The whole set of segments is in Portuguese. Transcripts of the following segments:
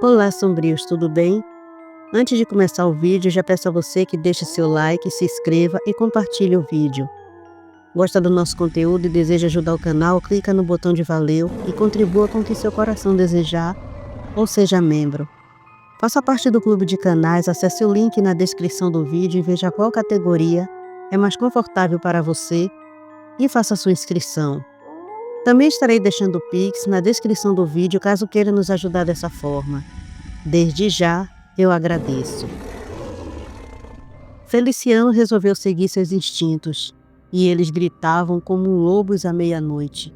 Olá, sombrios, tudo bem? Antes de começar o vídeo, já peço a você que deixe seu like, se inscreva e compartilhe o vídeo. Gosta do nosso conteúdo e deseja ajudar o canal? Clica no botão de valeu e contribua com o que seu coração desejar, ou seja membro. Faça parte do clube de canais, acesse o link na descrição do vídeo e veja qual categoria é mais confortável para você e faça sua inscrição. Também estarei deixando o Pix na descrição do vídeo caso queira nos ajudar dessa forma. Desde já, eu agradeço. Feliciano resolveu seguir seus instintos, e eles gritavam como lobos à meia-noite.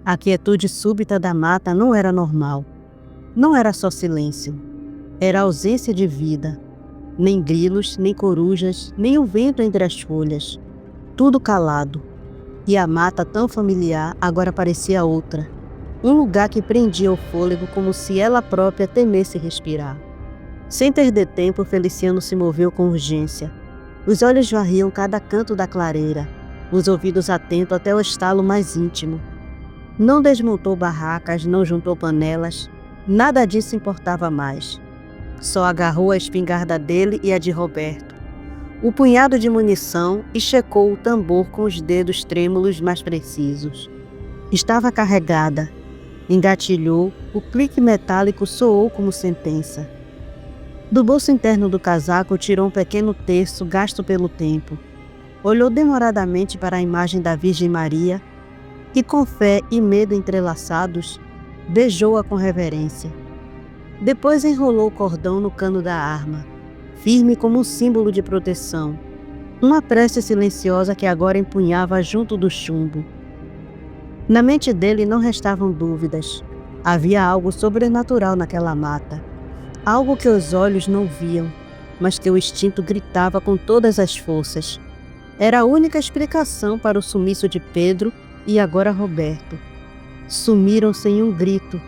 A quietude súbita da mata não era normal. Não era só silêncio. Era ausência de vida. Nem grilos, nem corujas, nem o vento entre as folhas. Tudo calado. E a mata tão familiar agora parecia outra. Um lugar que prendia o fôlego como se ela própria temesse respirar. Sem perder tempo, Feliciano se moveu com urgência. Os olhos varriam cada canto da clareira, os ouvidos atentos até o estalo mais íntimo. Não desmontou barracas, não juntou panelas, nada disso importava mais. Só agarrou a espingarda dele e a de Roberto, o punhado de munição e checou o tambor com os dedos trêmulos mais precisos. Estava carregada. Engatilhou, o clique metálico soou como sentença. Do bolso interno do casaco tirou um pequeno terço gasto pelo tempo. Olhou demoradamente para a imagem da Virgem Maria e, com fé e medo entrelaçados, beijou-a com reverência. Depois enrolou o cordão no cano da arma, firme como um símbolo de proteção. Uma prece silenciosa que agora empunhava junto do chumbo. Na mente dele não restavam dúvidas. Havia algo sobrenatural naquela mata. Algo que os olhos não viam, mas que o instinto gritava com todas as forças. Era a única explicação para o sumiço de Pedro e agora Roberto. Sumiram sem um grito,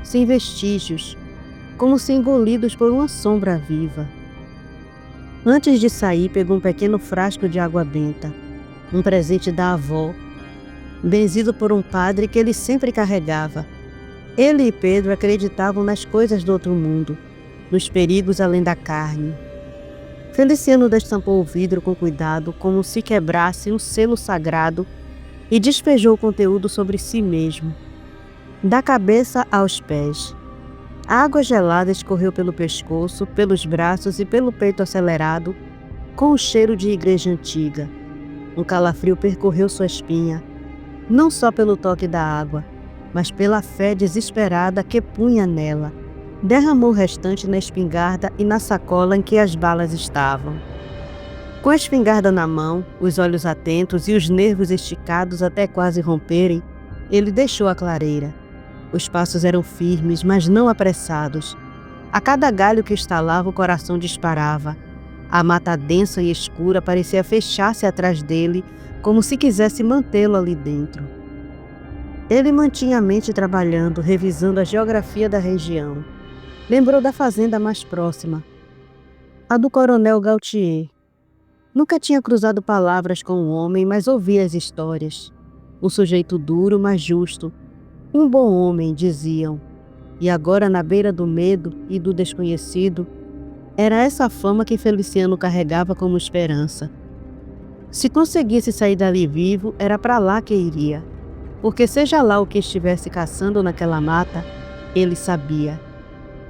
sem vestígios, como se engolidos por uma sombra viva. Antes de sair, pegou um pequeno frasco de água benta, um presente da avó, benzido por um padre que ele sempre carregava. Ele e Pedro acreditavam nas coisas do outro mundo, nos perigos além da carne. Feliciano destampou o vidro com cuidado, como se quebrasse um selo sagrado, e despejou o conteúdo sobre si mesmo, da cabeça aos pés. A água gelada escorreu pelo pescoço, pelos braços e pelo peito acelerado, com o cheiro de igreja antiga. Um calafrio percorreu sua espinha, não só pelo toque da água, mas pela fé desesperada que punha nela. Derramou o restante na espingarda e na sacola em que as balas estavam. Com a espingarda na mão, os olhos atentos e os nervos esticados até quase romperem, ele deixou a clareira. Os passos eram firmes, mas não apressados. A cada galho que estalava, o coração disparava. A mata densa e escura parecia fechar-se atrás dele, como se quisesse mantê-lo ali dentro. Ele mantinha a mente trabalhando, revisando a geografia da região. Lembrou da fazenda mais próxima, a do coronel Gautier. Nunca tinha cruzado palavras com o homem, mas ouvia as histórias. Um sujeito duro, mas justo. Um bom homem, diziam. E agora, na beira do medo e do desconhecido, era essa fama que Feliciano carregava como esperança. Se conseguisse sair dali vivo, era para lá que iria. Porque seja lá o que estivesse caçando naquela mata, ele sabia.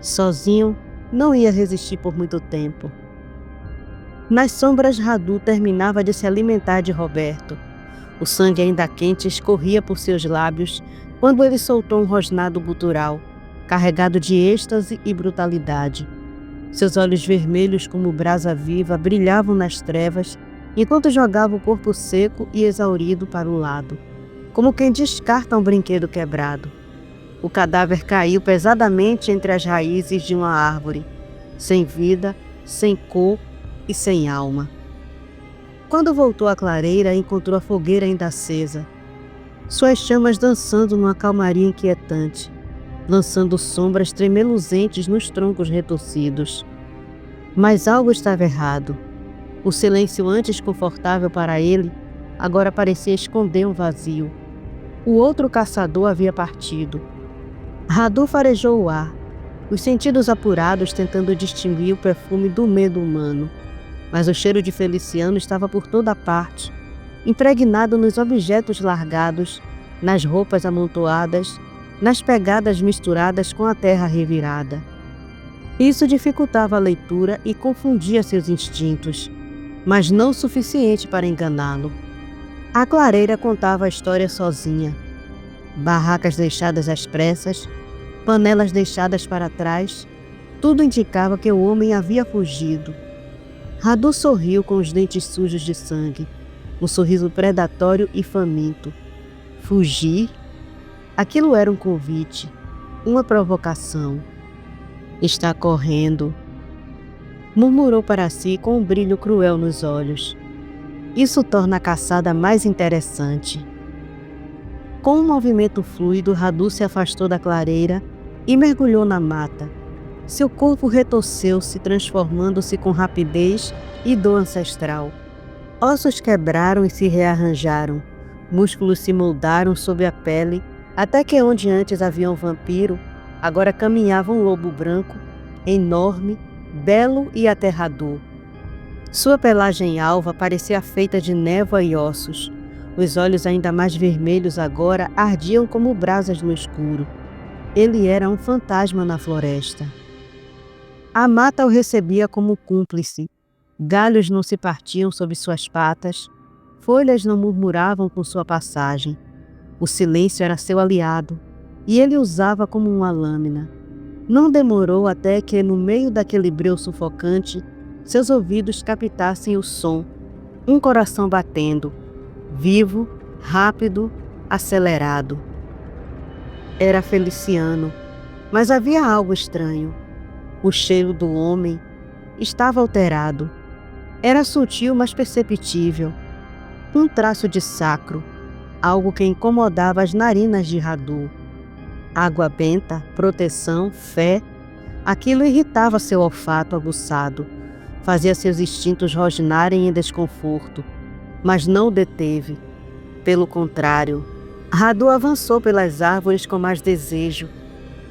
Sozinho, não ia resistir por muito tempo. Nas sombras, Radu terminava de se alimentar de Roberto. O sangue ainda quente escorria por seus lábios quando ele soltou um rosnado gutural, carregado de êxtase e brutalidade. Seus olhos vermelhos como brasa viva brilhavam nas trevas, enquanto jogava o corpo seco e exaurido para o lado, como quem descarta um brinquedo quebrado. O cadáver caiu pesadamente entre as raízes de uma árvore, sem vida, sem cor e sem alma. Quando voltou à clareira, encontrou a fogueira ainda acesa, suas chamas dançando numa calmaria inquietante. lançando sombras tremeluzentes nos troncos retorcidos. Mas algo estava errado. O silêncio antes confortável para ele, agora parecia esconder um vazio. O outro caçador havia partido. Radu farejou o ar, os sentidos apurados tentando distinguir o perfume do medo humano. Mas o cheiro de Feliciano estava por toda parte, impregnado nos objetos largados, nas roupas amontoadas, nas pegadas misturadas com a terra revirada. Isso dificultava a leitura e confundia seus instintos, mas não o suficiente para enganá-lo. A clareira contava a história sozinha. Barracas deixadas às pressas, panelas deixadas para trás, tudo indicava que o homem havia fugido. Radu sorriu com os dentes sujos de sangue, um sorriso predatório e faminto. Fugir? Aquilo era um convite, uma provocação. Está correndo, murmurou para si com um brilho cruel nos olhos. Isso torna a caçada mais interessante. Com um movimento fluido, Radu se afastou da clareira e mergulhou na mata. Seu corpo retorceu-se, transformando-se com rapidez e dor ancestral. Ossos quebraram e se rearranjaram. Músculos se moldaram sob a pele, até que onde antes havia um vampiro, agora caminhava um lobo branco, enorme, belo e aterrador. Sua pelagem alva parecia feita de névoa e ossos. Os olhos ainda mais vermelhos agora ardiam como brasas no escuro. Ele era um fantasma na floresta. A mata o recebia como cúmplice. Galhos não se partiam sob suas patas, folhas não murmuravam com sua passagem. O silêncio era seu aliado, e ele usava como uma lâmina. Não demorou até que, no meio daquele breu sufocante, seus ouvidos captassem o som, um coração batendo, vivo, rápido, acelerado. Era Feliciano, mas havia algo estranho. O cheiro do homem estava alterado. Era sutil, mas perceptível. Um traço de sacro, algo que incomodava as narinas de Radu. Água benta, proteção, fé. Aquilo irritava seu olfato aguçado, fazia seus instintos rosnarem em desconforto, mas não o deteve. Pelo contrário, Radu avançou pelas árvores com mais desejo.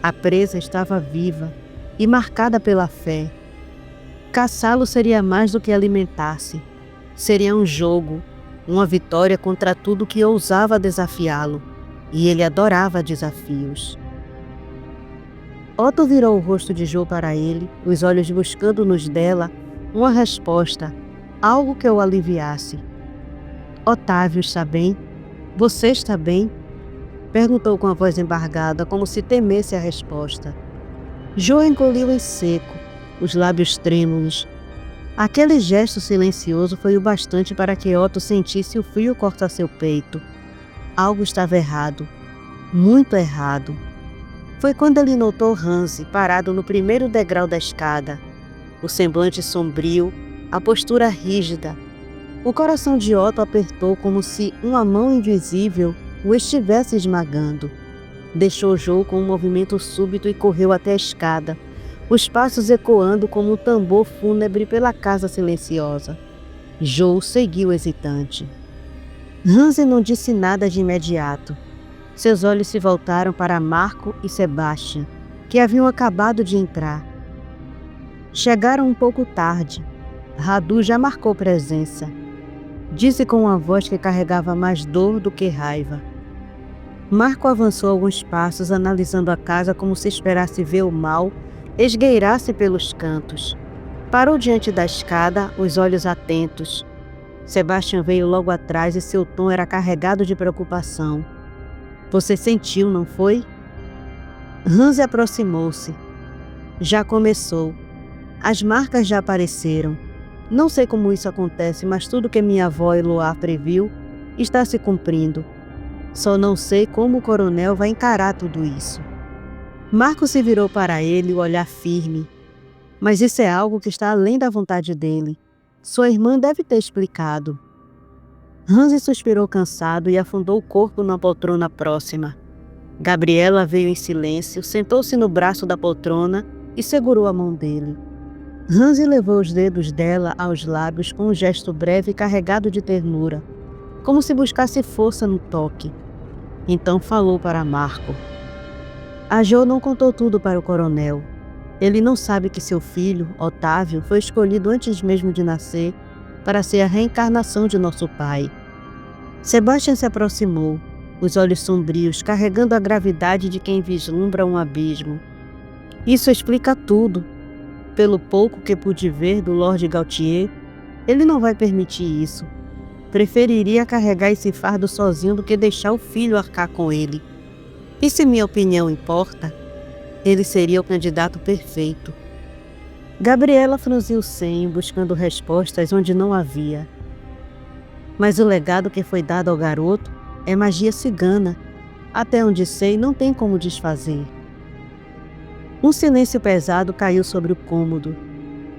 A presa estava viva e marcada pela fé. Caçá-lo seria mais do que alimentar-se. Seria um jogo, uma vitória contra tudo que ousava desafiá-lo. E ele adorava desafios. Otto virou o rosto de Jo para ele, os olhos buscando nos dela uma resposta, algo que o aliviasse. Otávio está bem? Você está bem? Perguntou com a voz embargada, como se temesse a resposta. Jo engoliu em seco, os lábios trêmulos. Aquele gesto silencioso foi o bastante para que Otto sentisse o frio cortar seu peito. Algo estava errado, muito errado. Foi quando ele notou Hansi parado no primeiro degrau da escada, o semblante sombrio, a postura rígida. O coração de Otto apertou como se uma mão invisível o estivesse esmagando. Deixou Jo com um movimento súbito e correu até a escada, os passos ecoando como um tambor fúnebre pela casa silenciosa. Jo seguiu hesitante. Hansi não disse nada de imediato. Seus olhos se voltaram para Marco e Sebastian, que haviam acabado de entrar. Chegaram um pouco tarde. Radu já marcou presença. Disse com uma voz que carregava mais dor do que raiva. Marco avançou alguns passos, analisando a casa como se esperasse ver o mal esgueirar-se pelos cantos. Parou diante da escada, os olhos atentos. Sebastian veio logo atrás e seu tom era carregado de preocupação. Você sentiu, não foi? Hansi aproximou-se. Já começou. As marcas já apareceram. Não sei como isso acontece, mas tudo que minha avó Eloá previu está se cumprindo. Só não sei como o coronel vai encarar tudo isso. Marco se virou para ele, o olhar firme. Mas isso é algo que está além da vontade dele. Sua irmã deve ter explicado. Hansi suspirou cansado e afundou o corpo na poltrona próxima. Gabriela veio em silêncio, sentou-se no braço da poltrona e segurou a mão dele. Hansi levou os dedos dela aos lábios com um gesto breve e carregado de ternura, como se buscasse força no toque. Então falou para Marco. A Jo não contou tudo para o coronel. Ele não sabe que seu filho, Otávio, foi escolhido antes mesmo de nascer para ser a reencarnação de nosso pai. Sebastian se aproximou, os olhos sombrios, carregando a gravidade de quem vislumbra um abismo. Isso explica tudo. Pelo pouco que pude ver do Lord Gautier, ele não vai permitir isso. Preferiria carregar esse fardo sozinho do que deixar o filho arcar com ele. E se minha opinião importa, ele seria o candidato perfeito. Gabriela franziu o senho, buscando respostas onde não havia. Mas o legado que foi dado ao garoto é magia cigana. Até onde sei, não tem como desfazer. Um silêncio pesado caiu sobre o cômodo.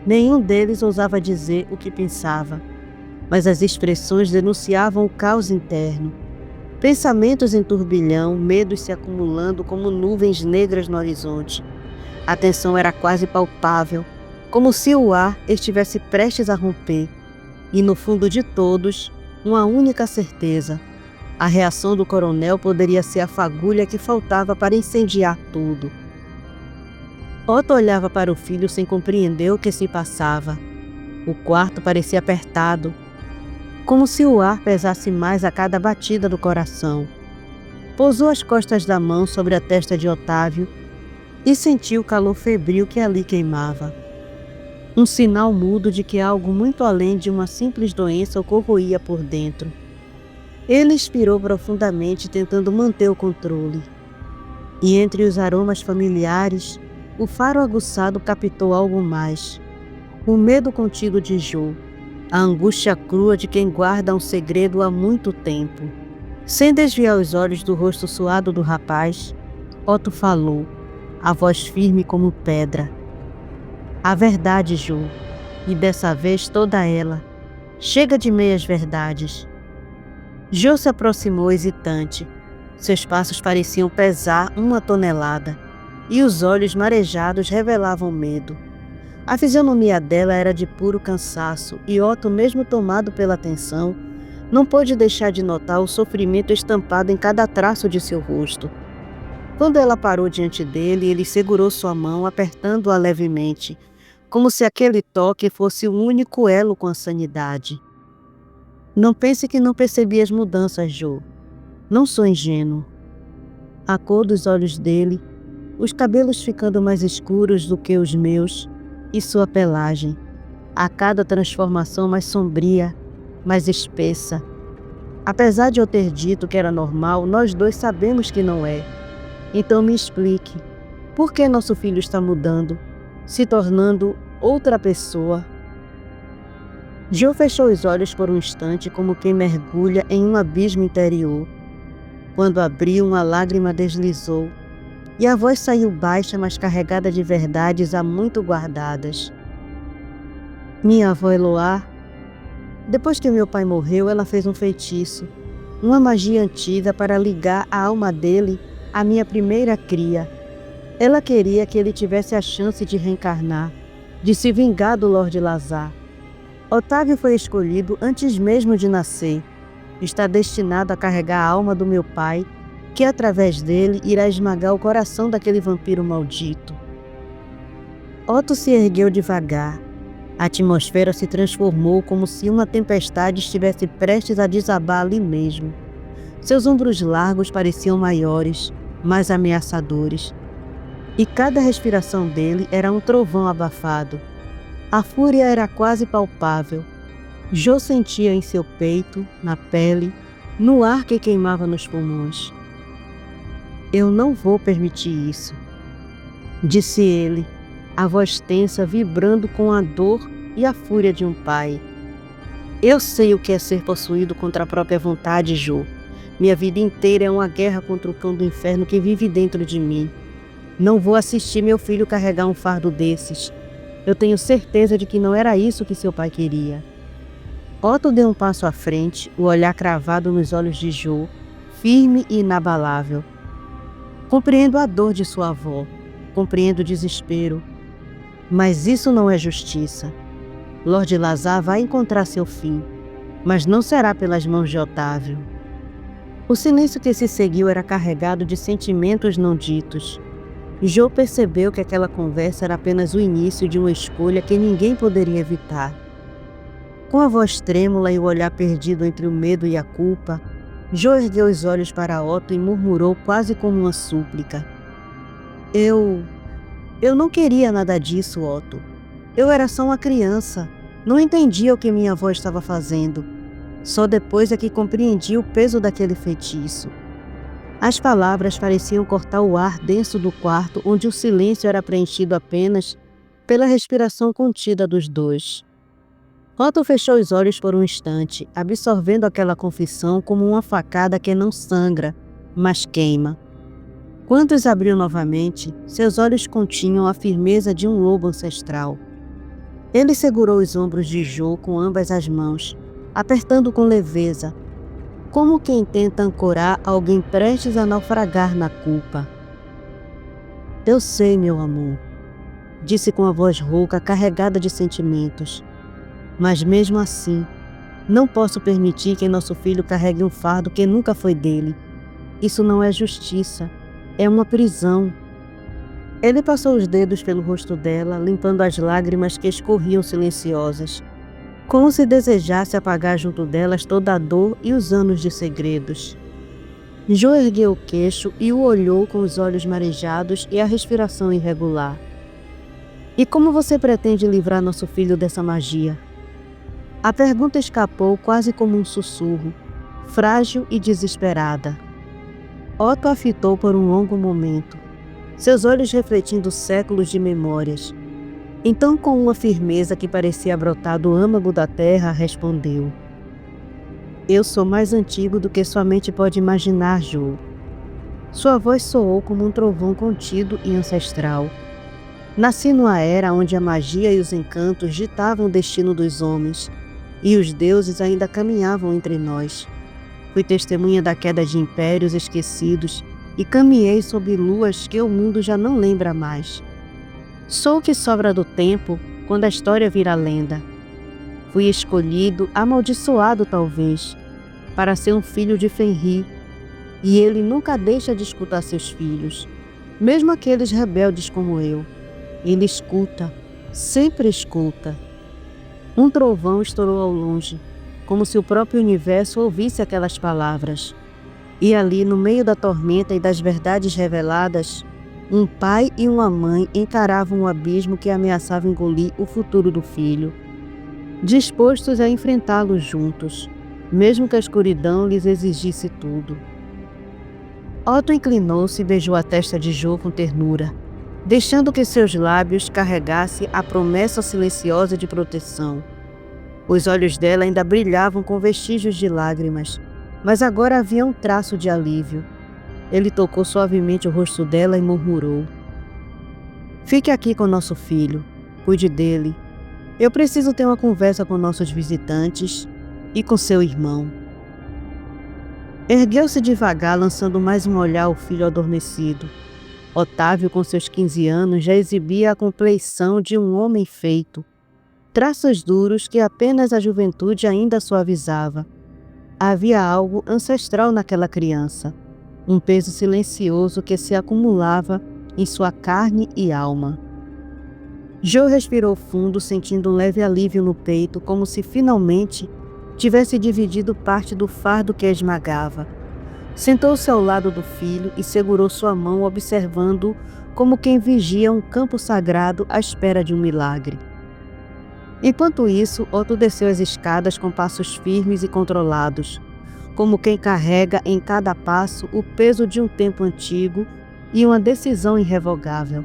Nenhum deles ousava dizer o que pensava, mas as expressões denunciavam o caos interno. Pensamentos em turbilhão, medos se acumulando como nuvens negras no horizonte. A tensão era quase palpável, como se o ar estivesse prestes a romper. E no fundo de todos, uma única certeza. A reação do coronel poderia ser a fagulha que faltava para incendiar tudo. Otto olhava para o filho sem compreender o que se passava. O quarto parecia apertado, como se o ar pesasse mais a cada batida do coração. Pousou as costas da mão sobre a testa de Otávio e sentiu o calor febril que ali queimava. Um sinal mudo de que algo muito além de uma simples doença o corroía por dentro. Ele expirou profundamente, tentando manter o controle. E entre os aromas familiares, o faro aguçado captou algo mais. O medo contido de Jo, a angústia crua de quem guarda um segredo há muito tempo. Sem desviar os olhos do rosto suado do rapaz, Otto falou, a voz firme como pedra. A verdade, Jo, e dessa vez toda ela. Chega de meias verdades. Jo se aproximou hesitante. Seus passos pareciam pesar 1 tonelada. E os olhos marejados revelavam medo. A fisionomia dela era de puro cansaço, e Otto, mesmo tomado pela tensão, não pôde deixar de notar o sofrimento estampado em cada traço de seu rosto. Quando ela parou diante dele, ele segurou sua mão, apertando-a levemente, como se aquele toque fosse o único elo com a sanidade. Não pense que não percebi as mudanças, Jo. Não sou ingênuo. A cor dos olhos dele, os cabelos ficando mais escuros do que os meus, e sua pelagem, a cada transformação mais sombria, mais espessa. Apesar de eu ter dito que era normal, nós dois sabemos que não é. Então me explique, por que nosso filho está mudando, se tornando outra pessoa? Jo fechou os olhos por um instante, como quem mergulha em um abismo interior. Quando abriu, uma lágrima deslizou, e a voz saiu baixa, mas carregada de verdades há muito guardadas. Minha avó Eloá, depois que meu pai morreu, ela fez um feitiço, uma magia antiga para ligar a alma dele à minha primeira cria. Ela queria que ele tivesse a chance de reencarnar, de se vingar do Lord Lazar. Otávio foi escolhido antes mesmo de nascer. Está destinado a carregar a alma do meu pai, que através dele irá esmagar o coração daquele vampiro maldito. Otto se ergueu devagar. A atmosfera se transformou como se uma tempestade estivesse prestes a desabar ali mesmo. Seus ombros largos pareciam maiores, mais ameaçadores. E cada respiração dele era um trovão abafado. A fúria era quase palpável. Jo sentia em seu peito, na pele, no ar que queimava nos pulmões. Eu não vou permitir isso, disse ele, a voz tensa vibrando com a dor e a fúria de um pai. Eu sei o que é ser possuído contra a própria vontade, Jo. Minha vida inteira é uma guerra contra o cão do inferno que vive dentro de mim. Não vou assistir meu filho carregar um fardo desses. Eu tenho certeza de que não era isso que seu pai queria. Otto deu um passo à frente, o olhar cravado nos olhos de Jo, firme e inabalável. Compreendo a dor de sua avó, compreendo o desespero, mas isso não é justiça. Lord Lazar vai encontrar seu fim, mas não será pelas mãos de Otávio. O silêncio que se seguiu era carregado de sentimentos não ditos. Jo percebeu que aquela conversa era apenas o início de uma escolha que ninguém poderia evitar. Com a voz trêmula e o olhar perdido entre o medo e a culpa, Jo ergueu os olhos para Otto e murmurou quase como uma súplica. Eu não queria nada disso, Otto. Eu era só uma criança. Não entendia o que minha avó estava fazendo. Só depois é que compreendi o peso daquele feitiço. As palavras pareciam cortar o ar denso do quarto, onde o silêncio era preenchido apenas pela respiração contida dos dois. Otto fechou os olhos por um instante, absorvendo aquela confissão como uma facada que não sangra, mas queima. Quando os abriu novamente, seus olhos continham a firmeza de um lobo ancestral. Ele segurou os ombros de Jo com ambas as mãos, apertando com leveza, como quem tenta ancorar alguém prestes a naufragar na culpa. Eu sei, meu amor, disse com a voz rouca, carregada de sentimentos. Mas mesmo assim, não posso permitir que nosso filho carregue um fardo que nunca foi dele. Isso não é justiça, é uma prisão. Ele passou os dedos pelo rosto dela, limpando as lágrimas que escorriam silenciosas, como se desejasse apagar junto delas toda a dor e os anos de segredos. Jo ergueu o queixo e o olhou com os olhos marejados e a respiração irregular. E como você pretende livrar nosso filho dessa magia? A pergunta escapou quase como um sussurro, frágil e desesperada. Otto a fitou por um longo momento, seus olhos refletindo séculos de memórias. Então, com uma firmeza que parecia brotar do âmago da terra, respondeu: Eu sou mais antigo do que sua mente pode imaginar, Jo. Sua voz soou como um trovão contido e ancestral. Nasci numa era onde a magia e os encantos ditavam o destino dos homens, e os deuses ainda caminhavam entre nós. Fui testemunha da queda de impérios esquecidos e caminhei sob luas que o mundo já não lembra mais. Sou o que sobra do tempo quando a história vira lenda. Fui escolhido, amaldiçoado talvez, para ser um filho de Fenrir, e ele nunca deixa de escutar seus filhos, mesmo aqueles rebeldes como eu. Ele escuta, sempre escuta. Um trovão estourou ao longe, como se o próprio universo ouvisse aquelas palavras. E ali, no meio da tormenta e das verdades reveladas, um pai e uma mãe encaravam um abismo que ameaçava engolir o futuro do filho, dispostos a enfrentá-lo juntos, mesmo que a escuridão lhes exigisse tudo. Otto inclinou-se e beijou a testa de Jo com ternura, deixando que seus lábios carregassem a promessa silenciosa de proteção. Os olhos dela ainda brilhavam com vestígios de lágrimas, mas agora havia um traço de alívio. Ele tocou suavemente o rosto dela e murmurou: Fique aqui com nosso filho, cuide dele. Eu preciso ter uma conversa com nossos visitantes e com seu irmão. Ergueu-se devagar, lançando mais um olhar ao filho adormecido. Otávio, com seus 15 anos, já exibia a compleição de um homem feito, traços duros que apenas a juventude ainda suavizava. Havia algo ancestral naquela criança, um peso silencioso que se acumulava em sua carne e alma. Jo respirou fundo, sentindo um leve alívio no peito, como se finalmente tivesse dividido parte do fardo que a esmagava. Sentou-se ao lado do filho e segurou sua mão, observando-o como quem vigia um campo sagrado à espera de um milagre. Enquanto isso, Otto desceu as escadas com passos firmes e controlados, como quem carrega em cada passo o peso de um tempo antigo e uma decisão irrevogável.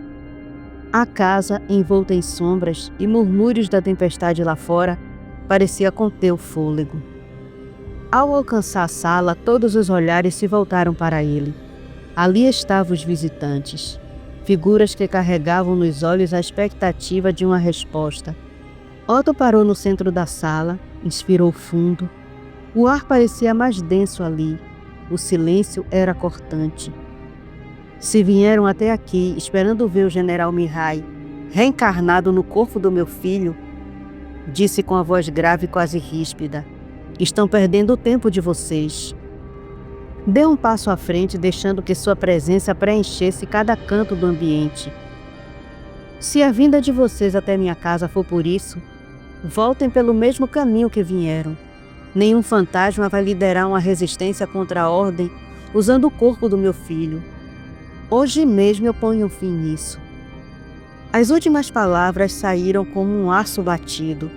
A casa, envolta em sombras e murmúrios da tempestade lá fora, parecia conter o fôlego. Ao alcançar a sala, todos os olhares se voltaram para ele. Ali estavam os visitantes, figuras que carregavam nos olhos a expectativa de uma resposta. Otto parou no centro da sala, inspirou fundo. O ar parecia mais denso ali. O silêncio era cortante. Se vieram até aqui esperando ver o general Mihai reencarnado no corpo do meu filho, disse com a voz grave e quase ríspida, estão perdendo o tempo de vocês. Deu um passo à frente, deixando que sua presença preenchesse cada canto do ambiente. Se a vinda de vocês até minha casa for por isso, voltem pelo mesmo caminho que vieram. Nenhum fantasma vai liderar uma resistência contra a ordem usando o corpo do meu filho. Hoje mesmo eu ponho um fim nisso. As últimas palavras saíram como um aço batido.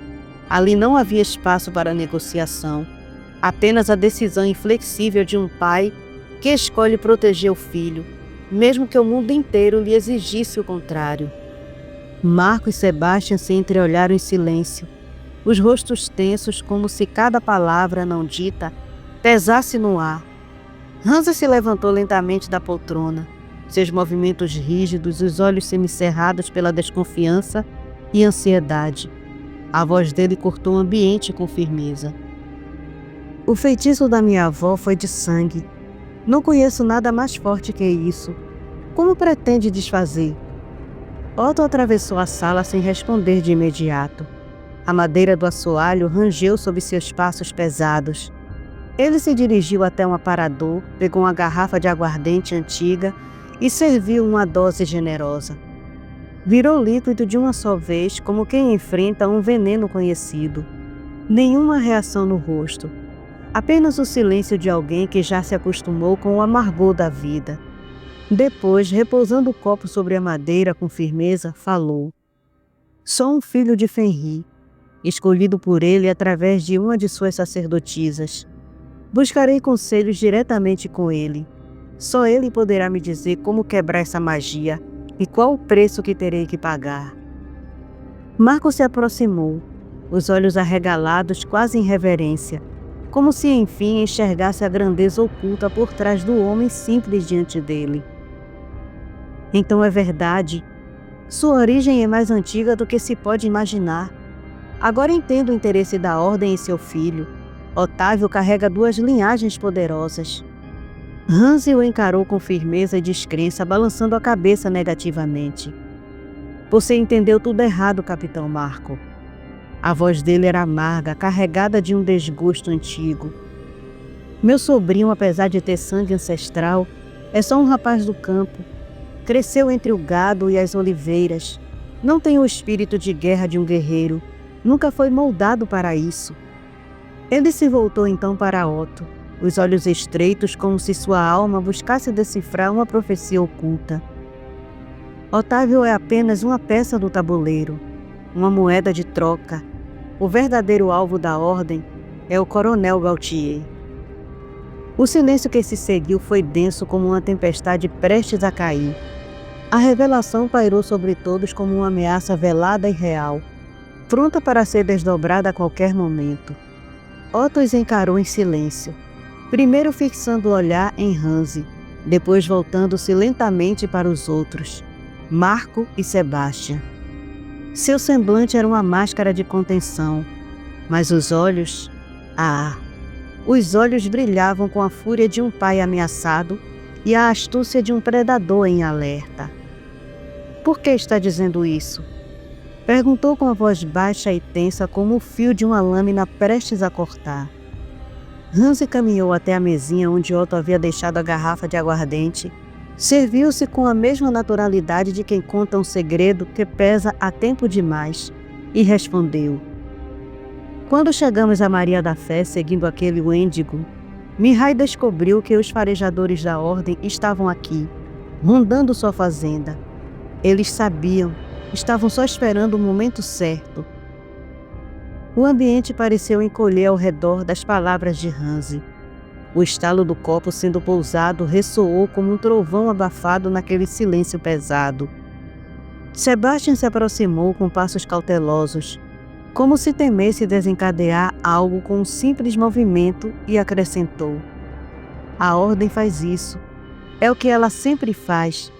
Ali não havia espaço para negociação, apenas a decisão inflexível de um pai que escolhe proteger o filho, mesmo que o mundo inteiro lhe exigisse o contrário. Marco e Sebastian se entreolharam em silêncio, os rostos tensos como se cada palavra não dita pesasse no ar. Hansa se levantou lentamente da poltrona, seus movimentos rígidos, os olhos semicerrados pela desconfiança e ansiedade. A voz dele cortou o ambiente com firmeza. O feitiço da minha avó foi de sangue. Não conheço nada mais forte que isso. Como pretende desfazer? Otto atravessou a sala sem responder de imediato. A madeira do assoalho rangeu sob seus passos pesados. Ele se dirigiu até um aparador, pegou uma garrafa de aguardente antiga e serviu uma dose generosa. Virou líquido de uma só vez, como quem enfrenta um veneno conhecido. Nenhuma reação no rosto. Apenas o silêncio de alguém que já se acostumou com o amargor da vida. Depois, repousando o copo sobre a madeira com firmeza, falou. Sou um filho de Fenrir, escolhido por ele através de uma de suas sacerdotisas. Buscarei conselhos diretamente com ele. Só ele poderá me dizer como quebrar essa magia e qual o preço que terei que pagar. Marco se aproximou, os olhos arregalados quase em reverência, como se enfim enxergasse a grandeza oculta por trás do homem simples diante dele. Então é verdade. Sua origem é mais antiga do que se pode imaginar. Agora entendo o interesse da ordem em seu filho. Otávio carrega duas linhagens poderosas. Hansi o encarou com firmeza e descrença, balançando a cabeça negativamente. Você entendeu tudo errado, Capitão Marco. A voz dele era amarga, carregada de um desgosto antigo. Meu sobrinho, apesar de ter sangue ancestral, é só um rapaz do campo. Cresceu entre o gado e as oliveiras. Não tem o espírito de guerra de um guerreiro. Nunca foi moldado para isso. Ele se voltou então para Otto, os olhos estreitos como se sua alma buscasse decifrar uma profecia oculta. Otávio é apenas uma peça do tabuleiro, uma moeda de troca. O verdadeiro alvo da ordem é o coronel Gautier. O silêncio que se seguiu foi denso como uma tempestade prestes a cair. A revelação pairou sobre todos como uma ameaça velada e real, pronta para ser desdobrada a qualquer momento. Otto os encarou em silêncio, primeiro fixando o olhar em Hansi, depois voltando-se lentamente para os outros, Marco e Sebastian. Seu semblante era uma máscara de contenção, mas os olhos... os olhos brilhavam com a fúria de um pai ameaçado e a astúcia de um predador em alerta. Por que está dizendo isso? Perguntou com a voz baixa e tensa como o fio de uma lâmina prestes a cortar. Hansi caminhou até a mesinha onde Otto havia deixado a garrafa de aguardente, serviu-se com a mesma naturalidade de quem conta um segredo que pesa há tempo demais, e respondeu. Quando chegamos a Maria da Fé seguindo aquele Wendigo, Mihai descobriu que os farejadores da ordem estavam aqui, rondando sua fazenda. Eles sabiam, estavam só esperando o momento certo. O ambiente pareceu encolher ao redor das palavras de Hansi. O estalo do copo sendo pousado ressoou como um trovão abafado naquele silêncio pesado. Sebastian se aproximou com passos cautelosos, como se temesse desencadear algo com um simples movimento, e acrescentou. A ordem faz isso. É o que ela sempre faz.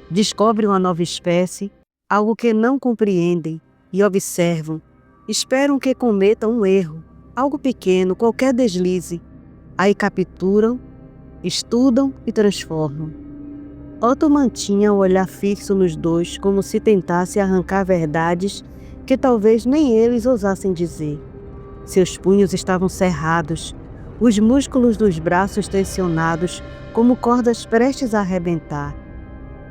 Descobre uma nova espécie, algo que não compreendem, e observam. Esperam que cometam um erro, algo pequeno, qualquer deslize. Aí capturam, estudam e transformam. Otto mantinha o olhar fixo nos dois, como se tentasse arrancar verdades que talvez nem eles ousassem dizer. Seus punhos estavam cerrados, os músculos dos braços tensionados, como cordas prestes a arrebentar.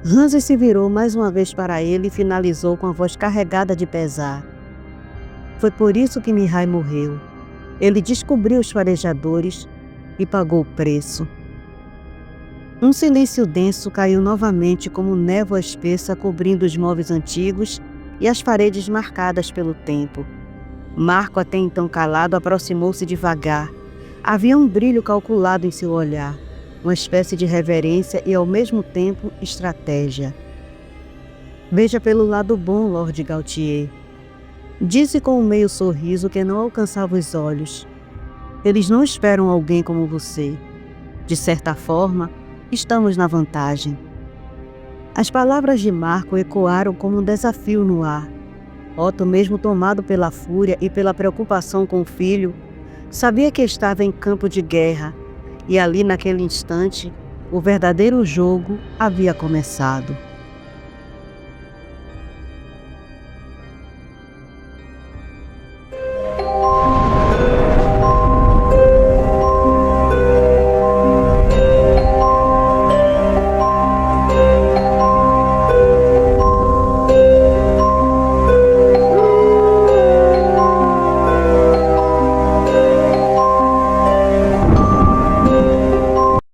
Hansi se virou mais uma vez para ele e finalizou com a voz carregada de pesar. Foi por isso que Mihai morreu. Ele descobriu os farejadores e pagou o preço. Um silêncio denso caiu novamente como névoa espessa cobrindo os móveis antigos e as paredes marcadas pelo tempo. Marco, até então calado, aproximou-se devagar. Havia um brilho calculado em seu olhar, uma espécie de reverência e, ao mesmo tempo, estratégia. Veja pelo lado bom, Lord Gautier, disse com um meio sorriso que não alcançava os olhos. Eles não esperam alguém como você. De certa forma, estamos na vantagem. As palavras de Marco ecoaram como um desafio no ar. Otto, mesmo tomado pela fúria e pela preocupação com o filho, sabia que estava em campo de guerra e ali, naquele instante, o verdadeiro jogo havia começado.